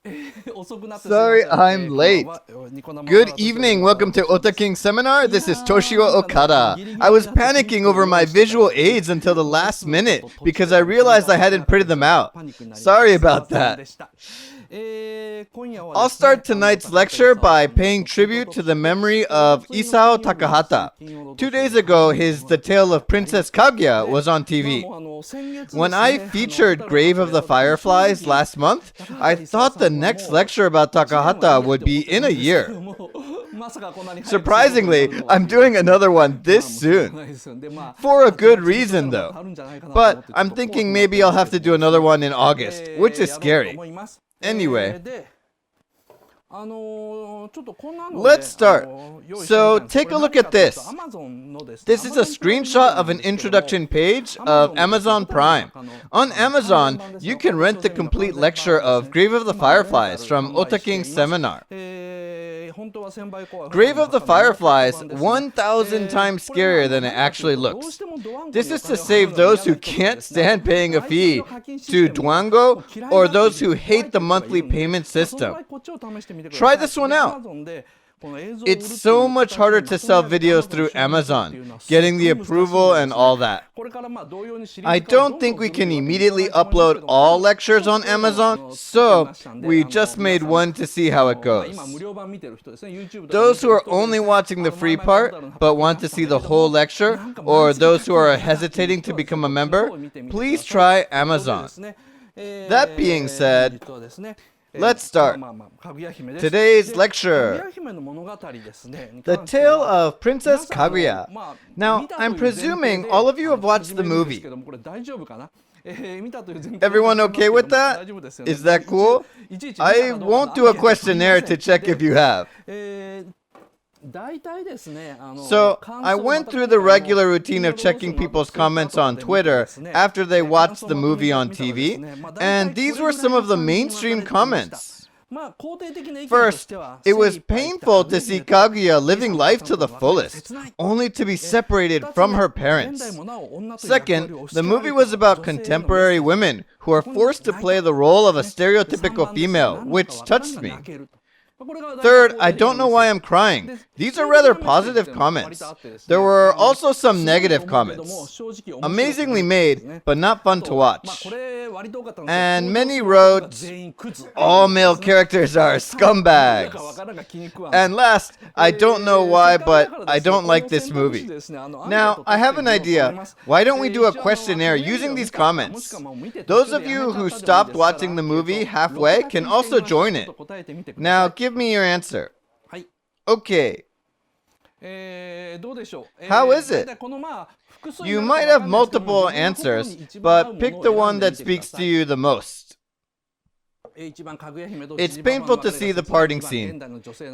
Sorry, I'm late. Good evening, welcome to Otaking seminar. This is Toshio Okada. I was panicking over my visual aids until the last minute because I realized I hadn't printed them out. Sorry about that. I'll start tonight's lecture by paying tribute to the memory of Isao Takahata. 2 days ago, his The Tale of Princess Kaguya was on TV. When I featured Grave of the Fireflies last month, I thought the next lecture about Takahata would be in a year. Surprisingly, I'm doing another one this soon. For a good reason, though. But I'm thinking maybe I'll have to do another one in August, which is scary. Anyway, let's start. So take a look at this. This is a screenshot of an introduction page of Amazon Prime. On Amazon, you can rent the complete lecture of Grave of the Fireflies from Otaking seminar. Grave of the Fireflies 1,000 times scarier than it actually looks. This is to save those who can't stand paying a fee to Duango or those who hate the monthly payment system. Try this one out. It's so much harder to sell videos through Amazon, getting the approval and all that. I don't think we can immediately upload all lectures on Amazon, so we just made one to see how it goes. Those who are only watching the free part but want to see the whole lecture, or those who are hesitating to become a member, please try Amazon. That being said, let's start. Today's lecture, The Tale of Princess Kaguya. Now, I'm presuming all of you have watched the movie. Everyone okay with that? Is that cool? I won't do a questionnaire to check if you have. So, I went through the regular routine of checking people's comments on Twitter after they watched the movie on TV, and these were some of the mainstream comments. First, it was painful to see Kaguya living life to the fullest, only to be separated from her parents. Second, the movie was about contemporary women who are forced to play the role of a stereotypical female, which touched me. Third, I don't know why I'm crying. These are rather positive comments. There were also some negative comments. Amazingly made, but not fun to watch. And many wrote, all male characters are scumbags. And last, I don't know why, but I don't like this movie. Now, I have an idea. Why don't we do a questionnaire using these comments? Those of you who stopped watching the movie halfway can also join it. Now, give me your answer. Okay. How is it? You might have multiple answers, but pick the one that speaks to you the most. It's painful to see the parting scene.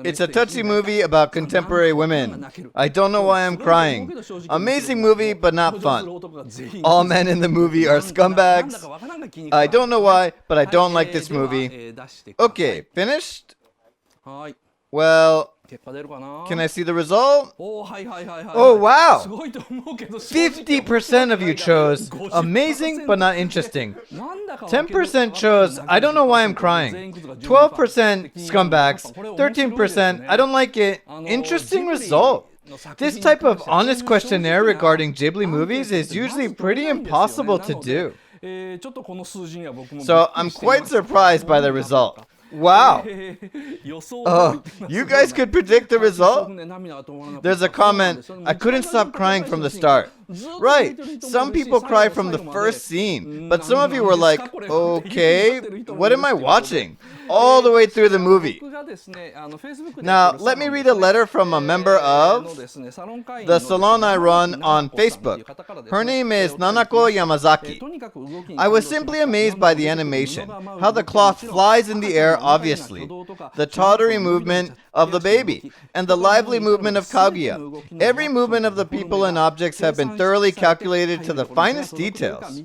It's a touchy movie about contemporary women. I don't know why I'm crying. Amazing movie, but not fun. All men in the movie are scumbags. I don't know why, but I don't like this movie. Okay, finished? Well, can I see the result? Oh, wow! 50% of you chose amazing but not interesting. 10% chose I don't know why I'm crying. 12% scumbags. 13% I don't like it. Interesting result. This type of honest questionnaire regarding Ghibli movies is usually pretty impossible to do. So I'm quite surprised by the result. Wow. Oh, you guys could predict the result? There's a comment, I couldn't stop crying from the start. Right, some people cry from the first scene, but some of you were like, okay, what am I watching? All the way through the movie. Now, let me read a letter from a member of the salon I run on Facebook. Her name is Nanako Yamazaki. I was simply amazed by the animation, how the cloth flies in the air obviously, the tottery movement of the baby, and the lively movement of Kaguya. Every movement of the people and objects have been thoroughly calculated to the finest details.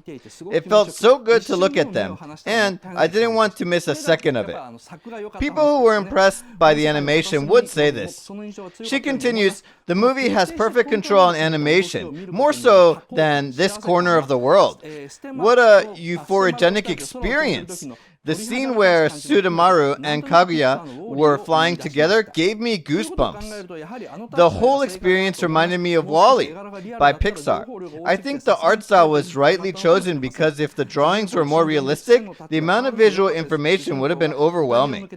It felt so good to look at them, and I didn't want to miss a second of it. People who were impressed by the animation would say this. She continues, the movie has perfect control on animation, more so than this corner of the world. What a euphorogenic experience. The scene where Sudamaru and Kaguya were flying together gave me goosebumps. The whole experience reminded me of WALL-E by Pixar. I think the art style was rightly chosen because if the drawings were more realistic, the amount of visual information would have been overwhelming.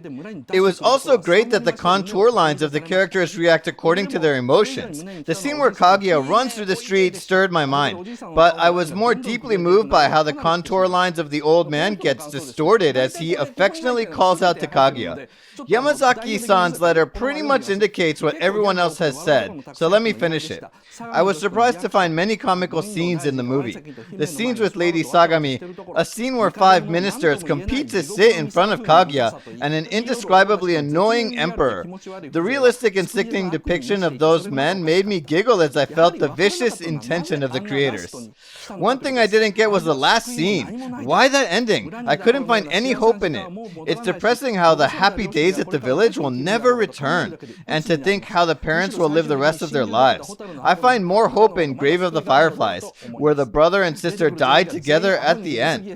It was also great that the contour lines of the characters react according to their emotions. The scene where Kaguya runs through the street stirred my mind, but I was more deeply moved by how the contour lines of the old man gets distorted as he affectionately calls out to Kaguya. Yamazaki-san's letter pretty much indicates what everyone else has said, so let me finish it. I was surprised to find many comical scenes in the movie. The scenes with Lady Sagami, a scene where 5 ministers compete to sit in front of Kaguya, and an indescribably annoying emperor. The realistic and sickening depiction of those men made me giggle as I felt the vicious intention of the creators. One thing I didn't get was the last scene. Why that ending? I couldn't find any hope in it. It's depressing how the happy days at the village will never return, and to think how the parents will live the rest of their lives. I find more hope in Grave of the Fireflies, where the brother and sister died together at the end.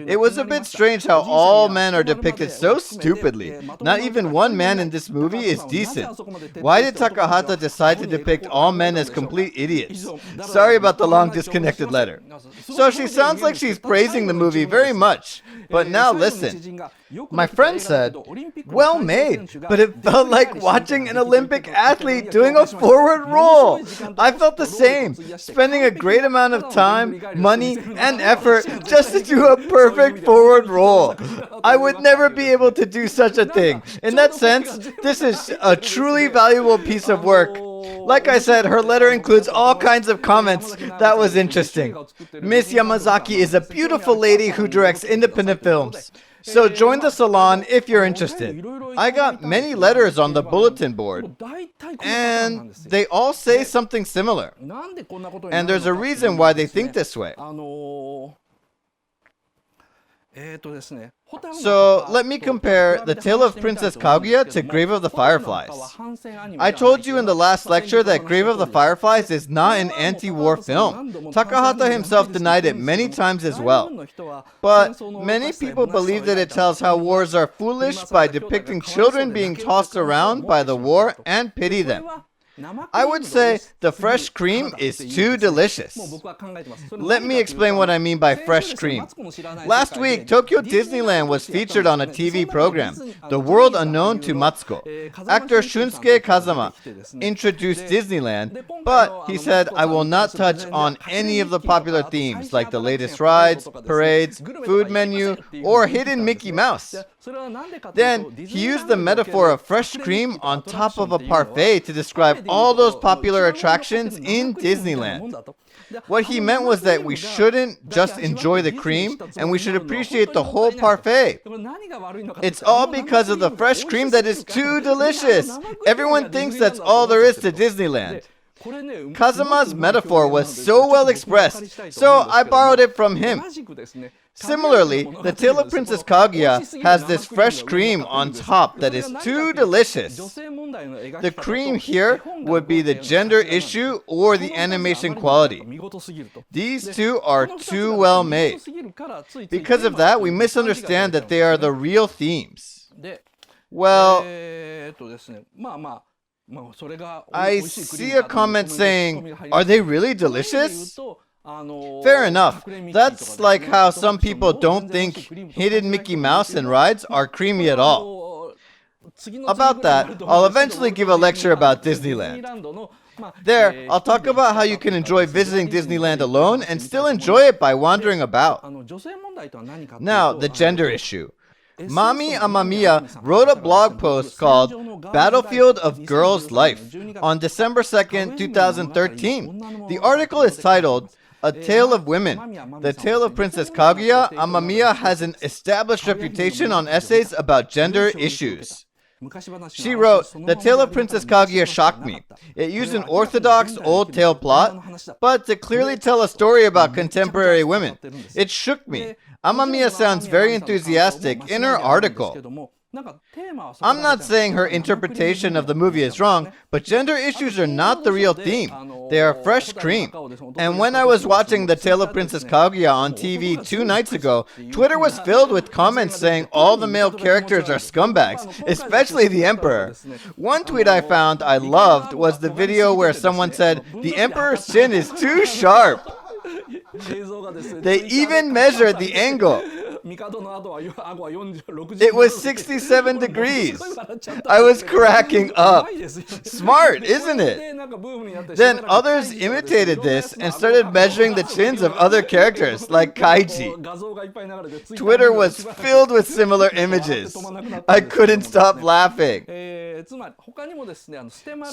It was a bit strange how all men are depicted so stupidly. Not even one man in this movie is decent. Why did Takahata decide to depict all men as complete idiots? Sorry about the long disconnected letter. So she sounds like she's praising the movie very much. But now listen. My friend said, well made, but it felt like watching an Olympic athlete doing a forward roll. I felt the same, spending a great amount of time, money, and effort just to do a perfect forward roll. I would never be able to do such a thing. In that sense, this is a truly valuable piece of work. Like I said, her letter includes all kinds of comments. That was interesting. Miss Yamazaki is a beautiful lady who directs independent films. So join the salon if you're interested. I got many letters on the bulletin board, and they all say something similar. And there's a reason why they think this way. So let me compare The Tale of Princess Kaguya to Grave of the Fireflies. I told you in the last lecture that Grave of the Fireflies is not an anti-war film. Takahata himself denied it many times as well. But many people believe that it tells how wars are foolish by depicting children being tossed around by the war and pity them. I would say the fresh cream is too delicious. Let me explain what I mean by fresh cream. Last week, Tokyo Disneyland was featured on a TV program, The World Unknown to Matsuko. Actor Shunsuke Kazama introduced Disneyland, but he said, I will not touch on any of the popular themes like the latest rides, parades, food menu, or hidden Mickey Mouse. Then, he used the metaphor of fresh cream on top of a parfait to describe all those popular attractions in Disneyland. What he meant was that we shouldn't just enjoy the cream, and we should appreciate the whole parfait. It's all because of the fresh cream that is too delicious. Everyone thinks that's all there is to Disneyland. Kazama's metaphor was so well expressed, so I borrowed it from him. Similarly, The Tale of Princess Kaguya has this fresh cream on top that is too delicious. The cream here would be the gender issue or the animation quality. These two are too well made. Because of that, we misunderstand that they are the real themes. Well, I see a comment saying, are they really delicious? Fair enough. That's like how some people don't think hidden Mickey Mouse and rides are creamy at all. About that, I'll eventually give a lecture about Disneyland. There, I'll talk about how you can enjoy visiting Disneyland alone and still enjoy it by wandering about. Now, the gender issue. Mami Amamiya wrote a blog post called Battlefield of Girls' Life on December 2nd, 2013. The article is titled A Tale of Women. The Tale of Princess Kaguya. Amamiya has an established reputation on essays about gender issues. She wrote, The Tale of Princess Kaguya shocked me. It used an orthodox old tale plot, but to clearly tell a story about contemporary women. It shook me. Amamiya sounds very enthusiastic in her article. I'm not saying her interpretation of the movie is wrong, but gender issues are not the real theme. They are fresh cream. And when I was watching The Tale of Princess Kaguya on TV 2 nights ago, Twitter was filled with comments saying all the male characters are scumbags, especially the Emperor. One tweet I found I loved was the video where someone said, "The Emperor's chin is too sharp." They even measured the angle. It was 67 degrees. I was cracking up. Smart, isn't it? Then others imitated this and started measuring the chins of other characters, like Kaiji. Twitter was filled with similar images. I couldn't stop laughing.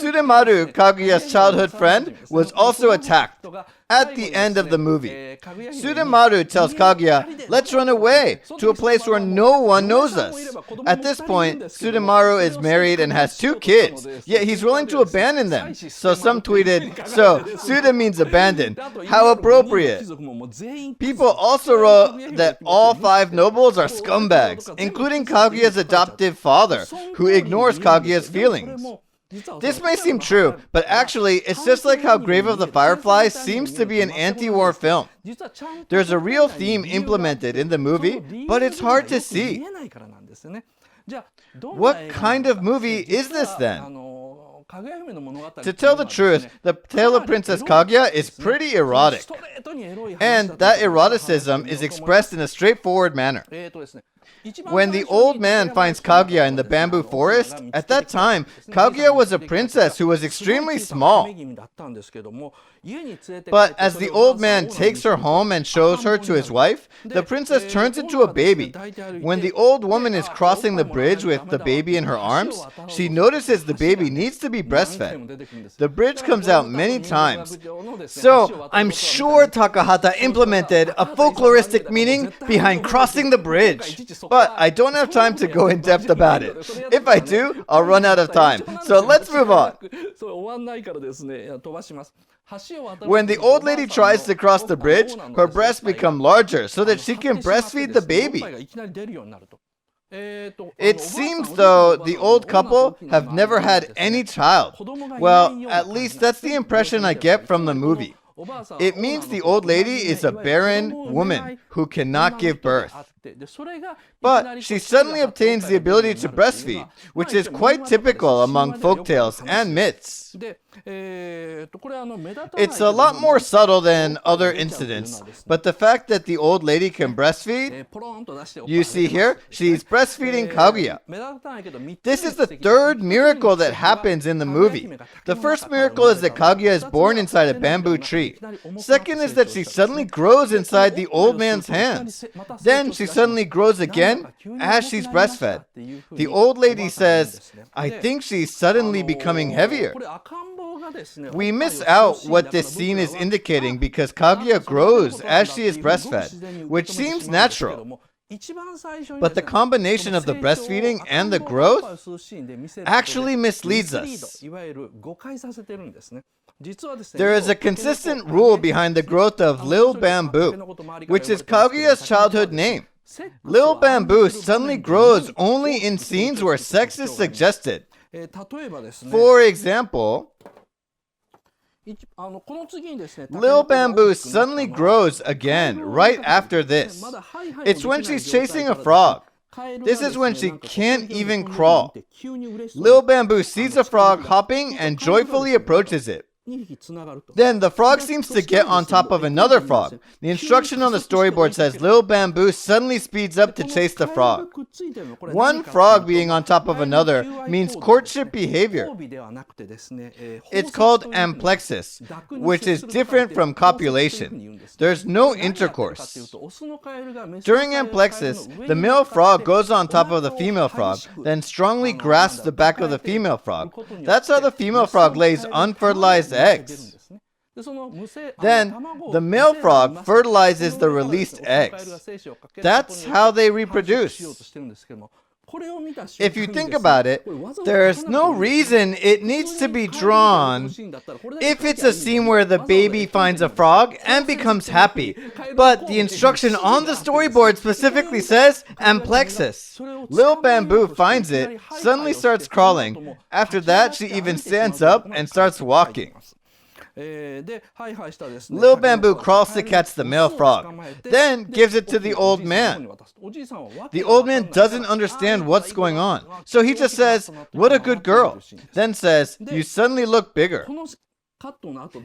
Tsuremaru, Kaguya's childhood friend, was also attacked. At the end of the movie, Tsuremaru tells Kaguya, "Let's run away to a place where no one knows us." At this point, Tsuremaru is married and has 2 kids, yet he's willing to abandon them. So some tweeted, "So, Tsuda means abandon. How appropriate." People also wrote that all 5 nobles are scumbags, including Kaguya's adoptive father, who ignores Kaguya's feelings. This may seem true, but actually, it's just like how Grave of the Fireflies seems to be an anti-war film. There's a real theme implemented in the movie, but it's hard to see. What kind of movie is this then? To tell the truth, The Tale of Princess Kaguya is pretty erotic. And that eroticism is expressed in a straightforward manner. When the old man finds Kaguya in the bamboo forest, at that time, Kaguya was a princess who was extremely small. But as the old man takes her home and shows her to his wife, the princess turns into a baby. When the old woman is crossing the bridge with the baby in her arms, she notices the baby needs to be breastfed. The bridge comes out many times. So, I'm sure Takahata implemented a folkloristic meaning behind crossing the bridge. But I don't have time to go in depth about it. If I do, I'll run out of time. So let's move on. When the old lady tries to cross the bridge, her breasts become larger so that she can breastfeed the baby. It seems though the old couple have never had any child. Well, at least that's the impression I get from the movie. It means the old lady is a barren woman who cannot give birth. But she suddenly obtains the ability to breastfeed, which is quite typical among folktales and myths. It's a lot more subtle than other incidents, but the fact that the old lady can breastfeed, you see here, she's breastfeeding Kaguya. This is the 3rd miracle that happens in the movie. The first miracle is that Kaguya is born inside a bamboo tree. Second is that she suddenly grows inside the old man's hands. Then she suddenly grows again as she's breastfed. The old lady says, "I think she's suddenly becoming heavier." We miss out what this scene is indicating because Kaguya grows as she is breastfed, which seems natural. But the combination of the breastfeeding and the growth actually misleads us. There is a consistent rule behind the growth of Lil Bamboo, which is Kaguya's childhood name. Lil Bamboo suddenly grows only in scenes where sex is suggested. For example, Lil Bamboo suddenly grows again right after this. It's when she's chasing a frog. This is when she can't even crawl. Lil Bamboo sees a frog hopping and joyfully approaches it. Then the frog seems to get on top of another frog. The instruction on the storyboard says Lil Bamboo suddenly speeds up to chase the frog. One frog being on top of another means courtship behavior. It's called amplexus, which is different from copulation. There's no intercourse. During amplexus, the male frog goes on top of the female frog, then strongly grasps the back of the female frog. That's how the female frog lays unfertilized eggs. Then, the male frog fertilizes the released eggs. That's how they reproduce. If you think about it, there's no reason it needs to be drawn if it's a scene where the baby finds a frog and becomes happy. But the instruction on the storyboard specifically says amplexus. Lil Bamboo finds it, suddenly starts crawling. After that, she even stands up and starts walking. Lil Bamboo crawls to catch the male frog, then gives it to the old man. The old man doesn't understand what's going on, so he just says, "What a good girl," then says, "You suddenly look bigger."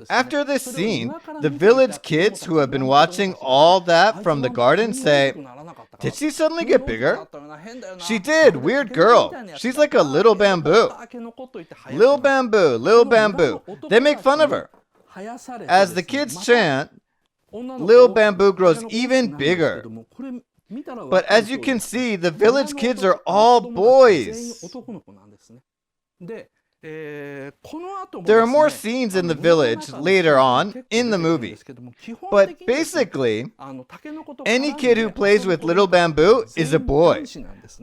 After this scene, the village kids who have been watching all that from the garden say, "Did she suddenly get bigger?" "She did, weird girl. She's like a little bamboo." Lil Bamboo, Lil Bamboo. They make fun of her. As the kids chant, Lil Bamboo grows even bigger. But as you can see, the village kids are all boys. There are more scenes in the village later on in the movie. But basically, any kid who plays with Little Bamboo is a boy.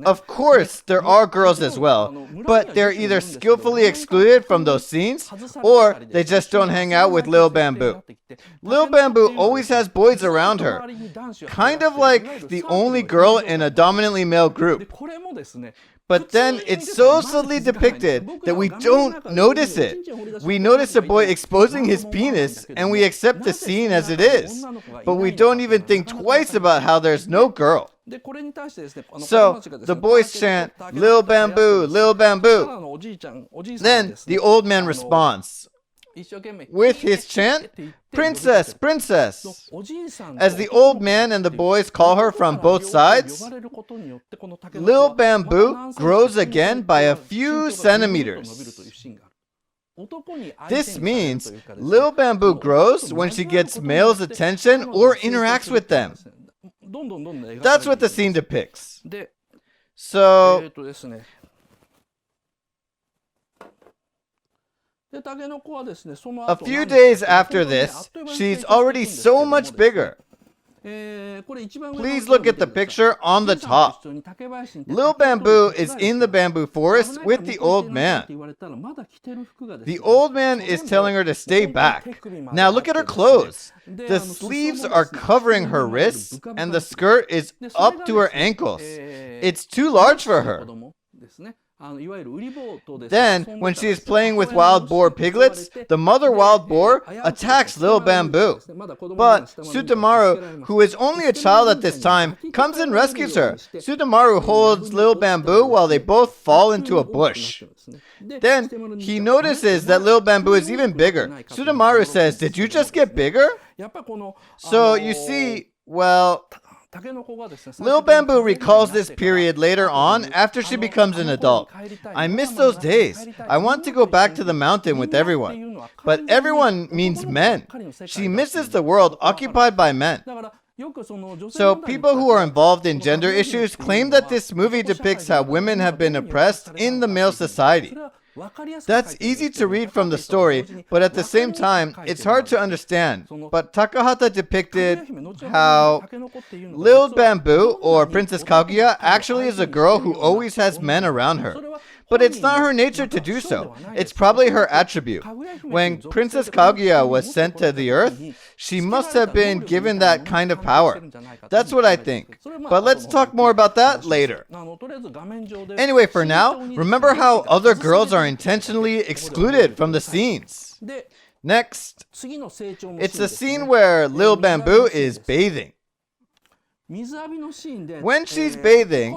Of course, there are girls as well, but they're either skillfully excluded from those scenes, or they just don't hang out with Little Bamboo. Little Bamboo always has boys around her, kind of like the only girl in a dominantly male group. But then it's so subtly depicted that we don't notice it. We notice a boy exposing his penis and we accept the scene as it is. But we don't even think twice about how there's no girl. So the boys chant, "Lil Bamboo, Lil Bamboo." Then the old man responds with his chant, "Princess, princess." As the old man and the boys call her from both sides, Lil Bamboo grows again by a few centimeters. This means Lil Bamboo grows when she gets males' attention or interacts with them. That's what the scene depicts. So, a few days after this, she's already so much bigger. Please look at the picture on the top. Lil Bamboo is in the bamboo forest with the old man. The old man is telling her to stay back. Now look at her clothes. The sleeves are covering her wrists and the skirt is up to her ankles. It's too large for her. Then, when she is playing with wild boar piglets, the mother wild boar attacks Lil Bamboo. But Sutamaru, who is only a child at this time, comes and rescues her. Sutamaru holds Lil Bamboo while they both fall into a bush. Then, he notices that Lil Bamboo is even bigger. Sutamaru says, "Did you just get bigger?" So, you see, well, Lil Bamboo recalls this period later on after she becomes an adult. "I miss those days. I want to go back to the mountain with everyone." But everyone means men. She misses the world occupied by men. So people who are involved in gender issues claim that this movie depicts how women have been oppressed in the male society. That's easy to read from the story, but at the same time, it's hard to understand. But Takahata depicted how Lil Bamboo, or Princess Kaguya, actually is a girl who always has men around her. But it's not her nature to do so. It's probably her attribute. When Princess Kaguya was sent to the earth, she must have been given that kind of power. That's what I think. But let's talk more about that later. Anyway, for now, remember how other girls are intentionally excluded from the scenes. Next, it's a scene where Lil Bamboo is bathing. When she's bathing,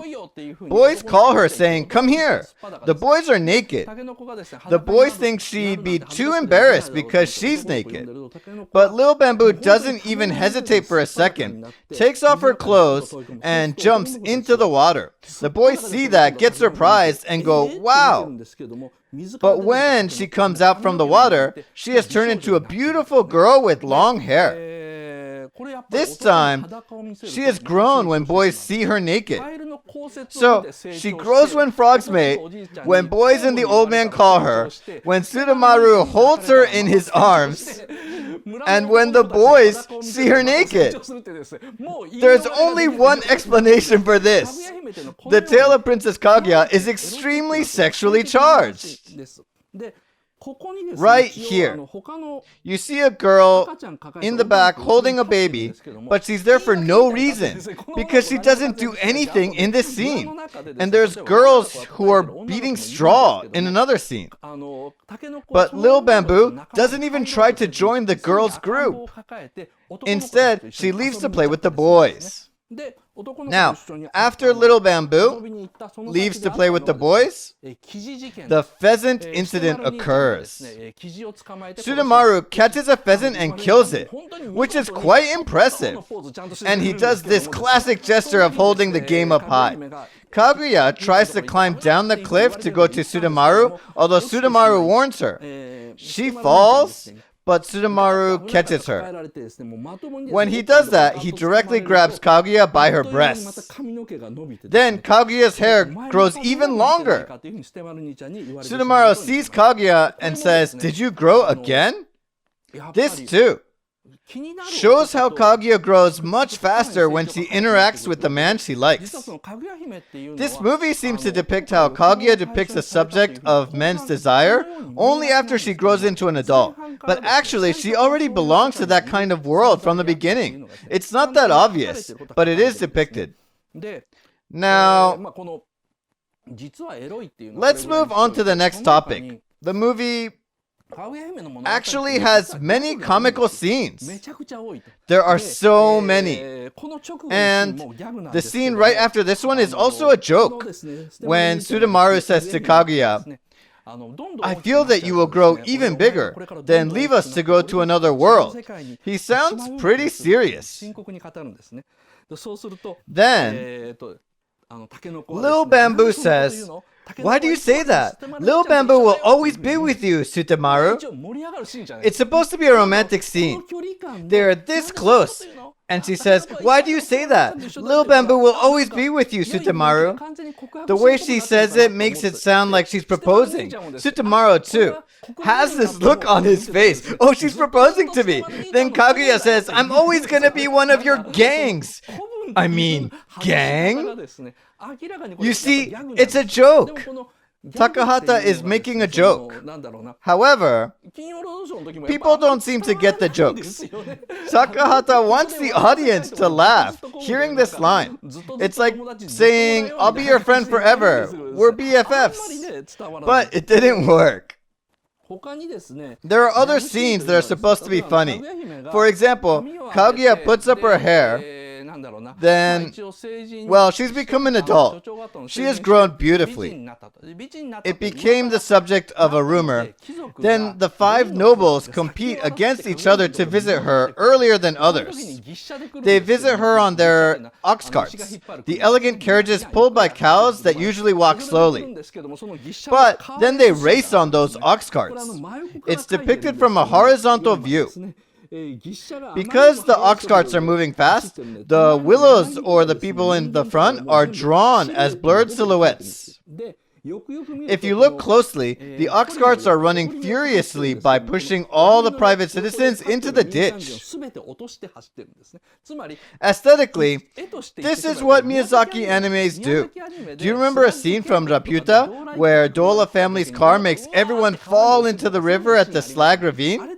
boys call her saying, "Come here." The boys are naked. The boys think she'd be too embarrassed because she's naked. But Lil Bamboo doesn't even hesitate for a second, takes off her clothes, and jumps into the water. The boys see that, get surprised, and go, "Wow." But when she comes out from the water, she has turned into a beautiful girl with long hair. This time, she has grown when boys see her naked. So, she grows when frogs mate, when boys and the old man call her, when Sudamaru holds her in his arms, and when the boys see her naked. There's only one explanation for this. The tale of Princess Kaguya is extremely sexually charged. Right here, you see a girl in the back holding a baby, but she's there for no reason because she doesn't do anything in this scene. And there's girls who are beating straw in another scene. But Lil Bamboo doesn't even try to join the girls' group. Instead, she leaves to play with the boys. Now, after Little Bamboo leaves to play with the boys, the pheasant incident occurs. Sudamaru catches a pheasant and kills it, which is quite impressive. And he does this classic gesture of holding the game up high. Kaguya tries to climb down the cliff to go to Sudamaru, although Sudamaru warns her. She falls, but Sudamaru catches her. When he does that, he directly grabs Kaguya by her breasts. Then Kaguya's hair grows even longer. Sudamaru sees Kaguya and says, "Did you grow again?" This too shows how Kaguya grows much faster when she interacts with the man she likes. This movie seems to depict how Kaguya depicts the subject of men's desire only after she grows into an adult. But actually, she already belongs to that kind of world from the beginning. It's not that obvious, but it is depicted. Now, let's move on to the next topic. The movie actually has many comical scenes. There are so many. And the scene right after this one is also a joke. When Sudamaru says to Kaguya, "I feel that you will grow even bigger, then leave us to go to another world." He sounds pretty serious. Then Lil Bamboo says, "Why do you say that? Lil Bamboo will always be with you, Sudamaru." It's supposed to be a romantic scene. They're this close. And she says, "Why do you say that? Lil Bamboo will always be with you, Sudamaru." The way she says it makes it sound like she's proposing. Sudamaru, too, has this look on his face. "Oh, she's proposing to me." Then Kaguya says, "I'm always gonna be one of your gangs." I mean, gang? You see, it's a joke. Takahata is making a joke. However, people don't seem to get the jokes. Takahata wants the audience to laugh hearing this line. It's like saying, "I'll be your friend forever. We're BFFs." But it didn't work. There are other scenes that are supposed to be funny. For example, Kaguya puts up her hair. Then, well, she's become an adult. She has grown beautifully. It became the subject of a rumor. Then the 5 nobles compete against each other to visit her earlier than others. They visit her on their ox carts, the elegant carriages pulled by cows that usually walk slowly. But then they race on those ox carts. It's depicted from a horizontal view. Because the ox carts are moving fast, the willows or the people in the front are drawn as blurred silhouettes. If you look closely, the ox carts are running furiously by pushing all the private citizens into the ditch. Aesthetically, this is what Miyazaki animes do. Do you remember a scene from Raputa where Dola family's car makes everyone fall into the river at the Slag Ravine?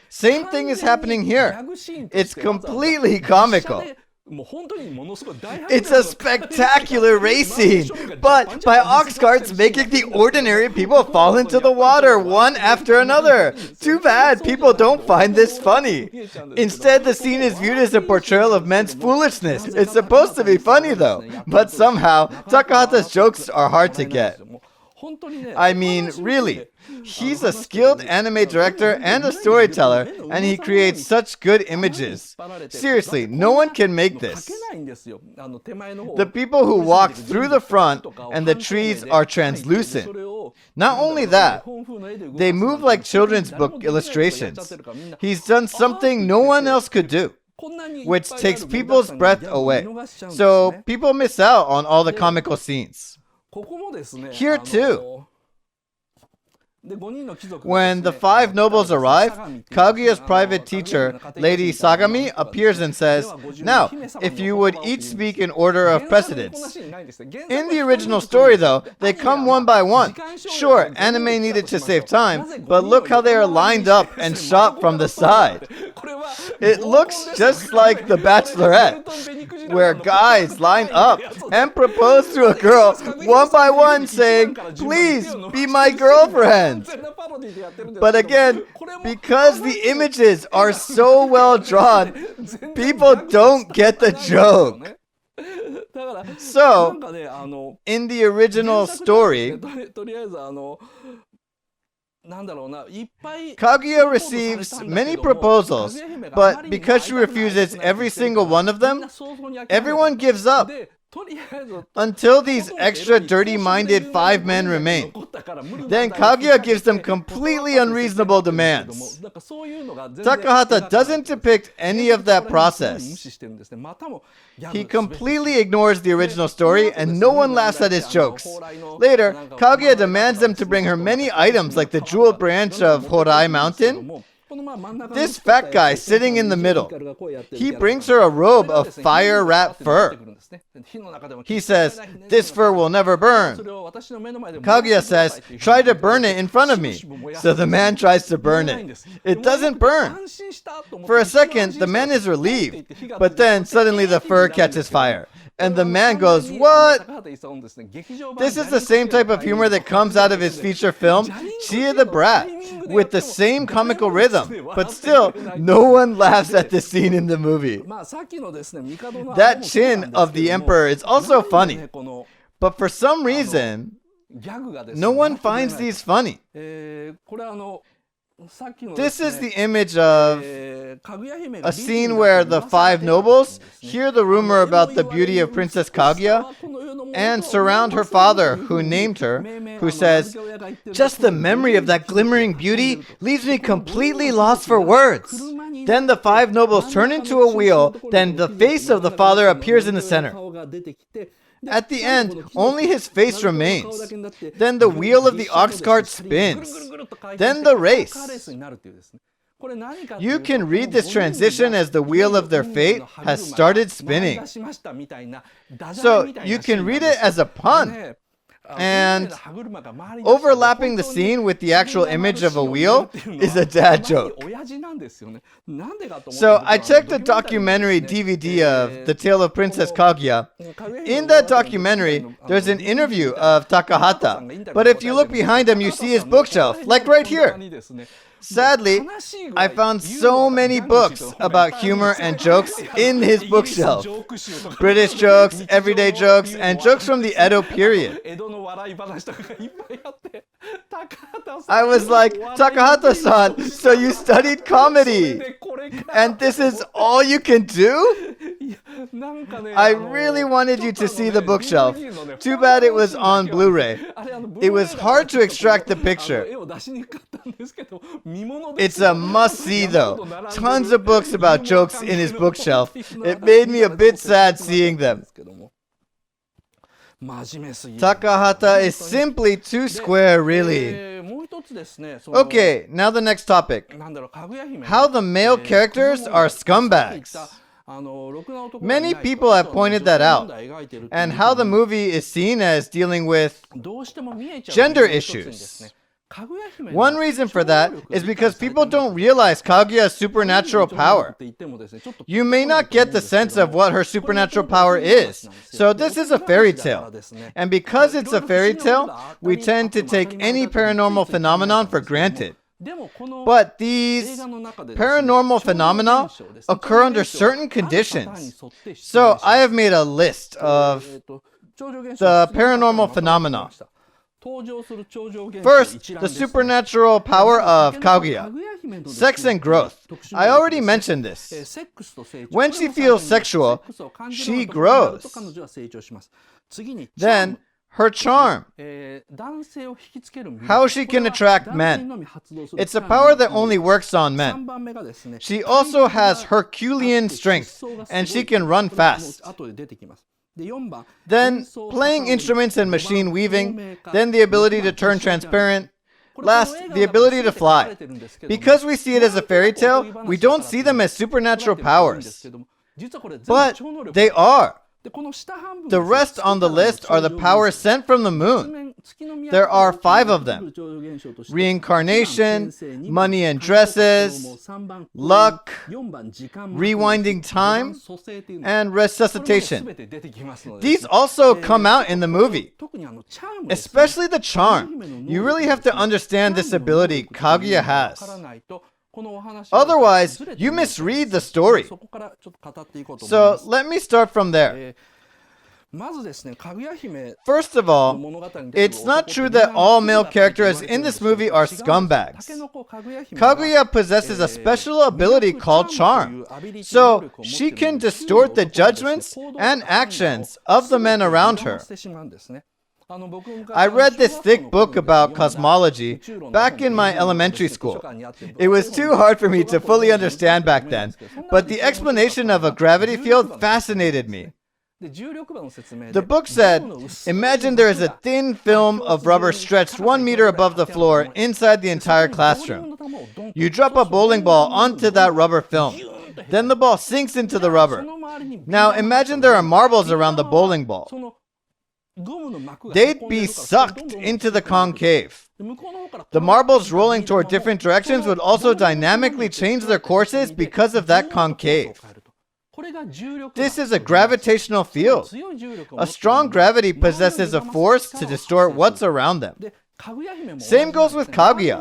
Same thing is happening here. It's completely comical. It's a spectacular race scene, but by ox carts making the ordinary people fall into the water one after another. Too bad people don't find this funny. Instead, the scene is viewed as a portrayal of men's foolishness. It's supposed to be funny though, but somehow Takahata's jokes are hard to get. I mean, really, he's a skilled anime director and a storyteller, and he creates such good images. Seriously, no one can make this. The people who walk through the front and the trees are translucent. Not only that, they move like children's book illustrations. He's done something no one else could do, which takes people's breath away. So people miss out on all the comical scenes. Here too. When the five nobles arrive, Kaguya's private teacher, Lady Sagami, appears and says, "Now, if you would each speak in order of precedence." In the original story, though, they come one by one. Sure, anime needed to save time, but look how they are lined up and shot from the side. It looks just like The Bachelorette, where guys line up and propose to a girl one by one, saying, "Please be my girlfriend." But again, because the images are so well drawn, people don't get the joke. So, in the original story, Kaguya receives many proposals, but because she refuses every single one of them, everyone gives up. Until these extra dirty-minded five men remain. Then Kaguya gives them completely unreasonable demands. Takahata doesn't depict any of that process. He completely ignores the original story and no one laughs at his jokes. Later, Kaguya demands them to bring her many items like the jeweled branch of Horai Mountain. This fat guy sitting in the middle, he brings her a robe of fire-wrapped fur. He says, "This fur will never burn." Kaguya says, "Try to burn it in front of me." So the man tries to burn it. It doesn't burn. For a second, the man is relieved, but then suddenly the fur catches fire. And the man goes, "What?" This is the same type of humor that comes out of his feature film, Chia the Brat, with the same comical rhythm. But still, no one laughs at this scene in the movie. That chin of the emperor is also funny. But for some reason, no one finds these funny. This is the image of a scene where the five nobles hear the rumor about the beauty of Princess Kaguya and surround her father, who named her, who says, "Just the memory of that glimmering beauty leaves me completely lost for words." Then the five nobles turn into a wheel, then the face of the father appears in the center. At the end, only his face remains. Then the wheel of the ox cart spins. Then the race. You can read this transition as the wheel of their fate has started spinning. So you can read it as a pun. And overlapping the scene with the actual image of a wheel is a dad joke. So I checked the documentary DVD of The Tale of Princess Kaguya. In that documentary, there's an interview of Takahata. But if you look behind him, you see his bookshelf, like right here. Sadly, I found so many books about humor and jokes in his bookshelf. British jokes, everyday jokes, and jokes from the Edo period. I was like, "Takahata-san, so you studied comedy, and this is all you can do?" I really wanted you to see the bookshelf. Too bad it was on Blu-ray. It was hard to extract the picture. It's a must-see though. Tons of books about jokes in his bookshelf. It made me a bit sad seeing them. Takahata is simply too square, really. Okay, now the next topic. How the male characters are scumbags. Many people have pointed that out, and how the movie is seen as dealing with gender issues. One reason for that is because people don't realize Kaguya's supernatural power. You may not get the sense of what her supernatural power is, so this is a fairy tale. And because it's a fairy tale, we tend to take any paranormal phenomenon for granted. But these paranormal phenomena occur under certain conditions. So I have made a list of the paranormal phenomena. First, the supernatural power of Kaguya. Sex and growth. I already mentioned this. When she feels sexual, she grows. Then, her charm. How she can attract men. It's a power that only works on men. She also has Herculean strength, and she can run fast. Then, playing instruments and machine weaving. Then the ability to turn transparent. Last, the ability to fly. Because we see it as a fairy tale, we don't see them as supernatural powers. But they are. The rest on the list are the powers sent from the moon. There are 5 of them: reincarnation, money and dresses, luck, rewinding time, and resuscitation. These also come out in the movie, especially the charm. You really have to understand this ability Kaguya has. Otherwise, you misread the story. So let me start from there. First of all, it's not true that all male characters in this movie are scumbags. Kaguya possesses a special ability called charm, so she can distort the judgments and actions of the men around her. I read this thick book about cosmology back in my elementary school. It was too hard for me to fully understand back then, but the explanation of a gravity field fascinated me. The book said, imagine there is a thin film of rubber stretched 1 meter above the floor inside the entire classroom. You drop a bowling ball onto that rubber film. Then the ball sinks into the rubber. Now imagine there are marbles around the bowling ball. They'd be sucked into the concave. The marbles rolling toward different directions would also dynamically change their courses because of that concave. This is a gravitational field. A strong gravity possesses a force to distort what's around them. Same goes with Kaguya.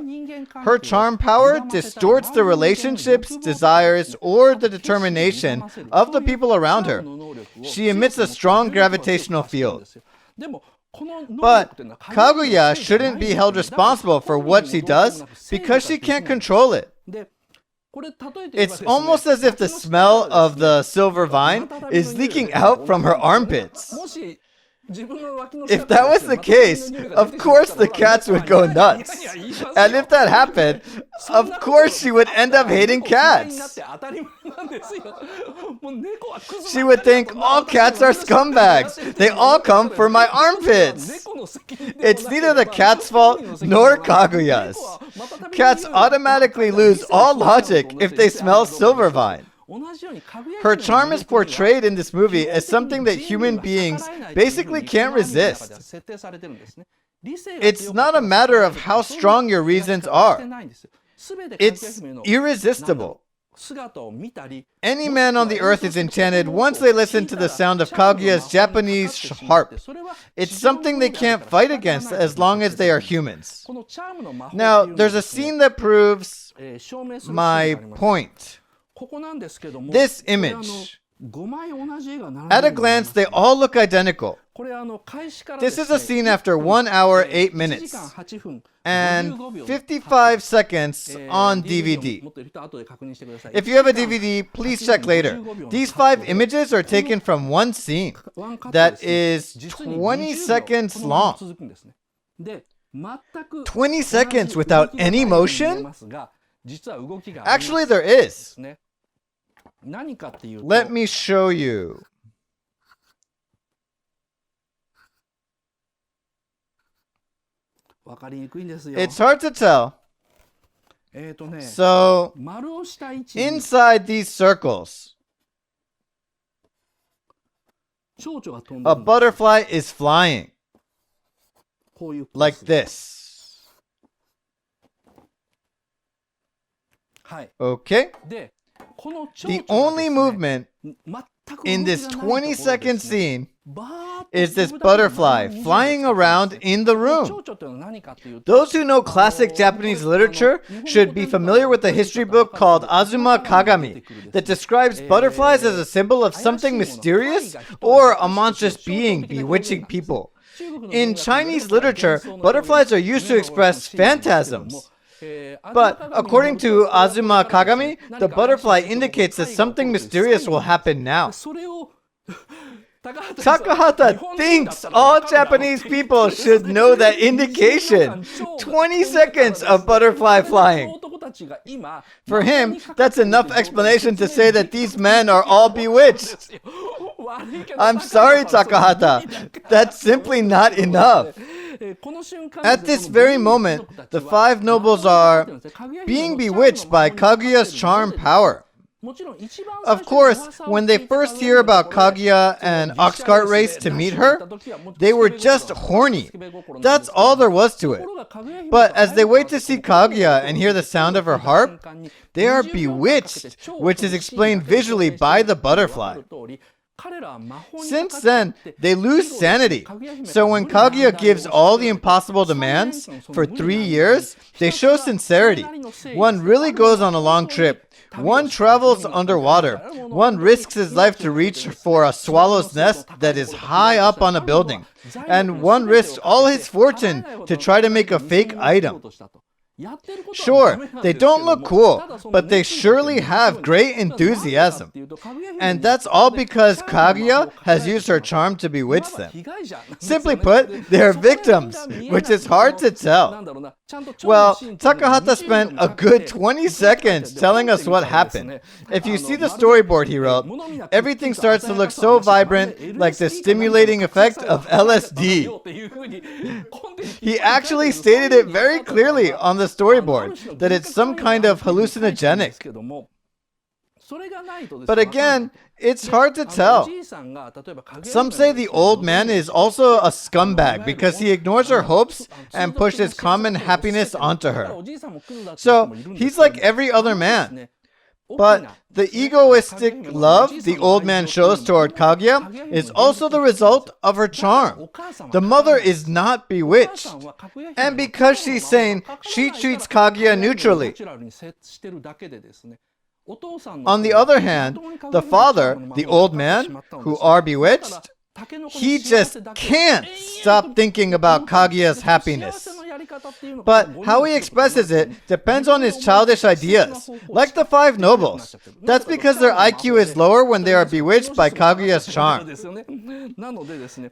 Her charm power distorts the relationships, desires, or the determination of the people around her. She emits a strong gravitational field. But Kaguya shouldn't be held responsible for what she does because she can't control it. It's almost as if the smell of the silver vine is leaking out from her armpits. If that was the case, of course the cats would go nuts. And if that happened, of course she would end up hating cats. She would think all cats are scumbags. They all come for my armpits. It's neither the cat's fault nor Kaguya's. Cats automatically lose all logic if they smell silver vine. Her charm is portrayed in this movie as something that human beings basically can't resist. It's not a matter of how strong your reasons are. It's irresistible. Any man on the earth is enchanted once they listen to the sound of Kaguya's Japanese harp. It's something they can't fight against as long as they are humans. Now, there's a scene that proves my point. This image. At a glance, they all look identical. This is a scene after 1 hour, 8 minutes, and 55 seconds on DVD. If you have a DVD, please check later. These 5 images are taken from one scene that is 20 seconds long. 20 seconds without any motion? Actually, there is. Let me show you. It's hard to tell. So, inside these circles, a butterfly is flying. Like this. Okay? The only movement in this 20-second scene is this butterfly flying around in the room. Those who know classic Japanese literature should be familiar with a history book called Azuma Kagami that describes butterflies as a symbol of something mysterious or a monstrous being bewitching people. In Chinese literature, butterflies are used to express phantasms. But according to Azuma Kagami, the butterfly indicates that something mysterious will happen now. Takahata thinks all Japanese people should know that indication. 20 seconds of butterfly flying. For him, that's enough explanation to say that these men are all bewitched. I'm sorry, Takahata. That's simply not enough. At this very moment, the five nobles are being bewitched by Kaguya's charm power. Of course, when they first hear about Kaguya and ox cart race to meet her, they were just horny. That's all there was to it. But as they wait to see Kaguya and hear the sound of her harp, they are bewitched, which is explained visually by the butterfly. Since then, they lose sanity. So when Kaguya gives all the impossible demands for 3 years, they show sincerity. One really goes on a long trip. One travels underwater. One risks his life to reach for a swallow's nest that is high up on a building. And one risks all his fortune to try to make a fake item. Sure, they don't look cool, but they surely have great enthusiasm. And that's all because Kaguya has used her charm to bewitch them. Simply put, they are victims, which is hard to tell. Well, Takahata spent a good 20 seconds telling us what happened. If you see the storyboard he wrote, everything starts to look so vibrant, like the stimulating effect of LSD. He actually stated it very clearly on the storyboard that it's some kind of hallucinogenic. But again, it's hard to tell. Some say the old man is also a scumbag because he ignores her hopes and pushes common happiness onto her. So he's like every other man. But the egoistic love the old man shows toward Kaguya is also the result of her charm. The mother is not bewitched. And because she's sane, she treats Kaguya neutrally. On the other hand, the father, the old man, who are bewitched, he just can't stop thinking about Kaguya's happiness. But how he expresses it depends on his childish ideas, like the five nobles. That's because their IQ is lower when they are bewitched by Kaguya's charm.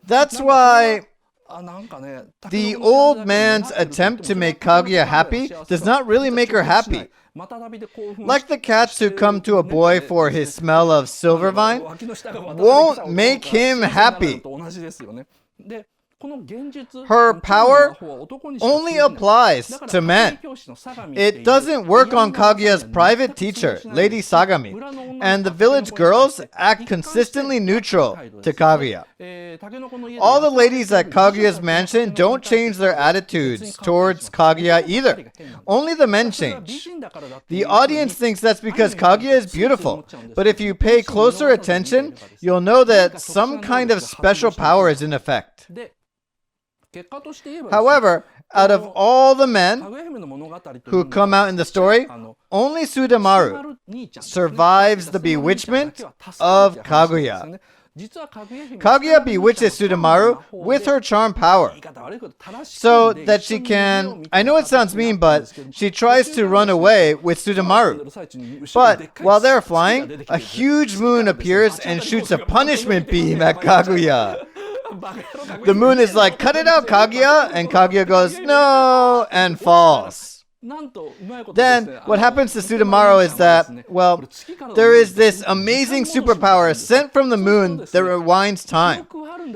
That's why the old man's attempt to make Kaguya happy does not really make her happy. Like the cats who come to a boy for his smell of silver vine, won't make him happy. Her power only applies to men. It doesn't work on Kaguya's private teacher, Lady Sagami, and the village girls act consistently neutral to Kaguya. All the ladies at Kaguya's mansion don't change their attitudes towards Kaguya either. Only the men change. The audience thinks that's because Kaguya is beautiful, but if you pay closer attention, you'll know that some kind of special power is in effect. However, out of all the men who come out in the story, only Sudamaru survives the bewitchment of Kaguya. Kaguya bewitches Sudamaru with her charm power, so that she can, I know it sounds mean, but she tries to run away with Sudamaru. But while they're flying, a huge moon appears and shoots a punishment beam at Kaguya. The moon is like, "Cut it out, Kaguya!" And Kaguya goes, "No!" and falls. Then, what happens to Sudamaru is that, well, there is this amazing superpower sent from the moon that rewinds time.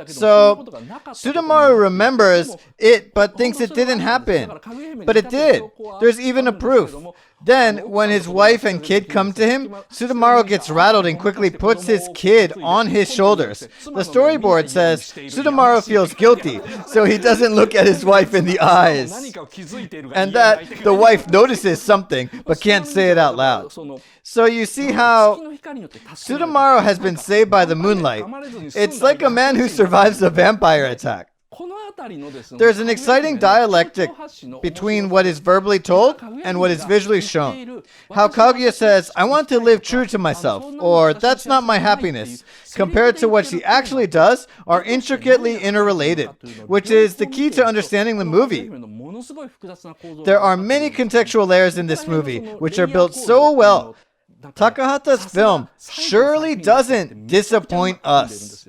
So, Sudamaru remembers it but thinks it didn't happen. But it did. There's even a proof. Then, when his wife and kid come to him, Sudamaru gets rattled and quickly puts his kid on his shoulders. The storyboard says Sudamaru feels guilty, so he doesn't look at his wife in the eyes. And that the wife notices something, but can't say it out loud. So you see how Sudamaru has been saved by the moonlight. It's like a man who survives a vampire attack. There's an exciting dialectic between what is verbally told and what is visually shown. How Kaguya says, "I want to live true to myself," or "that's not my happiness," compared to what she actually does, are intricately interrelated, which is the key to understanding the movie. There are many contextual layers in this movie, which are built so well. Takahata's film surely doesn't disappoint us.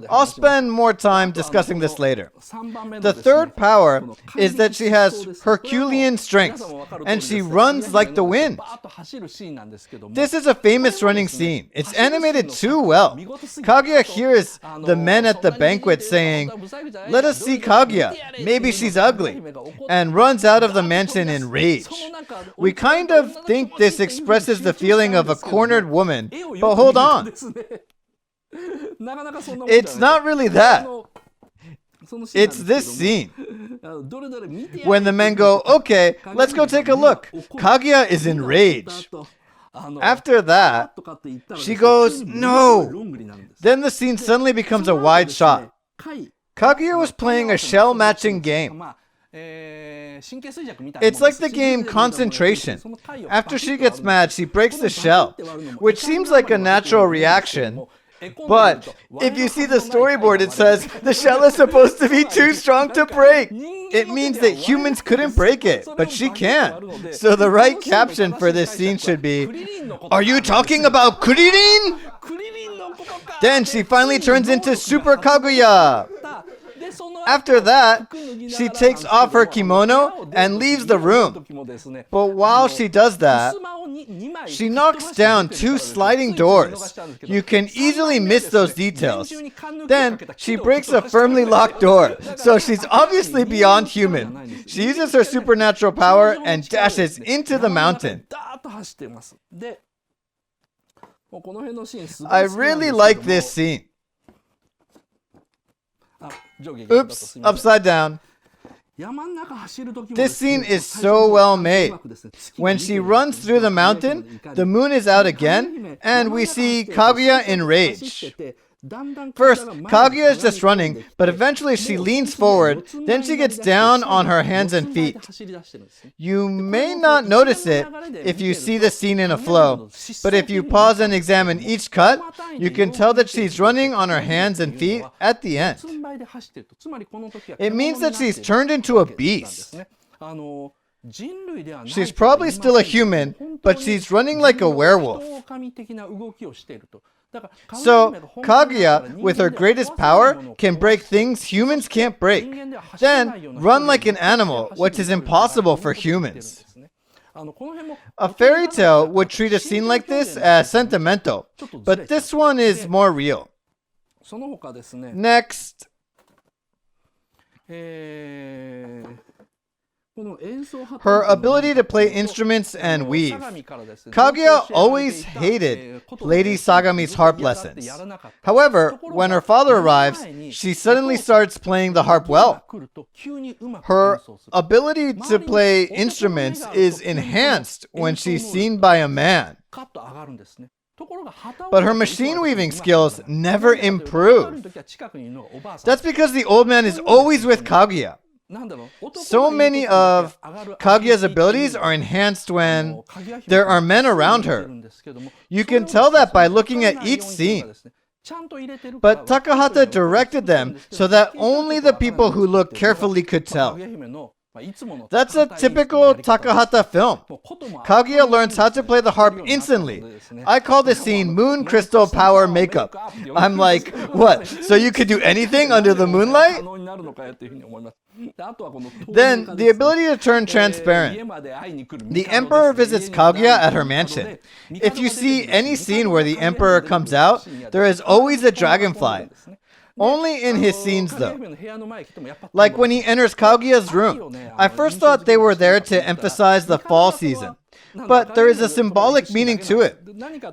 I'll spend more time discussing this later. The third power is that she has Herculean strength, and she runs like the wind. This is a famous running scene. It's animated too well. Kaguya hears the men at the banquet saying, "Let us see Kaguya, maybe she's ugly," and runs out of the mansion in rage. We kind of think this expresses the feeling of a cornered woman, but hold on. It's not really that. It's this scene. When the men go, "Okay, let's go take a look." Kaguya is enraged. After that, she goes, "No." Then the scene suddenly becomes a wide shot. Kaguya was playing a shell-matching game. It's like the game Concentration. After she gets mad, she breaks the shell, which seems like a natural reaction. But if you see the storyboard, it says the shell is supposed to be too strong to break. It means that humans couldn't break it, but she can. So the right caption for this scene should be, "Are you talking about Kuririn?" Then she finally turns into Super Kaguya. After that, she takes off her kimono and leaves the room. But while she does that, she knocks down 2 sliding doors. You can easily miss those details. Then she breaks a firmly locked door, so she's obviously beyond human. She uses her supernatural power and dashes into the mountain. I really like this scene. Oops, upside down. This scene is so well made. When she runs through the mountain, the moon is out again, and we see Kaguya in rage. First, Kaguya is just running, but eventually she leans forward, then she gets down on her hands and feet. You may not notice it if you see the scene in a flow, but if you pause and examine each cut, you can tell that she's running on her hands and feet at the end. It means that she's turned into a beast. She's probably still a human, but she's running like a werewolf. So, Kaguya, with her greatest power, can break things humans can't break. Then, run like an animal, which is impossible for humans. A fairy tale would treat a scene like this as sentimental, but this one is more real. Next. Her ability to play instruments and weave. Kaguya always hated Lady Sagami's harp lessons. However, when her father arrives, she suddenly starts playing the harp well. Her ability to play instruments is enhanced when she's seen by a man. But her machine weaving skills never improve. That's because the old man is always with Kaguya. So many of Kaguya's abilities are enhanced when there are men around her. You can tell that by looking at each scene. But Takahata directed them so that only the people who look carefully could tell. That's a typical Takahata film. Kaguya learns how to play the harp instantly. I call this scene Moon Crystal Power Makeup. I'm like, what? So you could do anything under the moonlight? Then, the ability to turn transparent. The Emperor visits Kaguya at her mansion. If you see any scene where the Emperor comes out, there is always a dragonfly. Only in his scenes though. Like when he enters Kaguya's room. I first thought they were there to emphasize the fall season. But there is a symbolic meaning to it.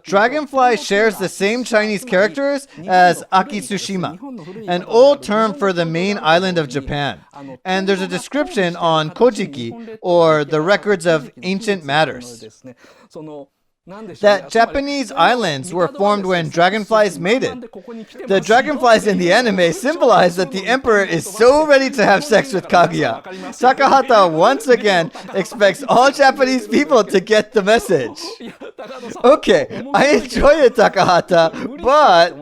Dragonfly shares the same Chinese characters as Akitsushima, an old term for the main island of Japan. And there's a description on Kojiki, or the records of ancient matters, that Japanese islands were formed when dragonflies mated. The dragonflies in the anime symbolize that the emperor is so ready to have sex with Kaguya. Takahata once again expects all Japanese people to get the message. Okay, I enjoy it, Takahata, but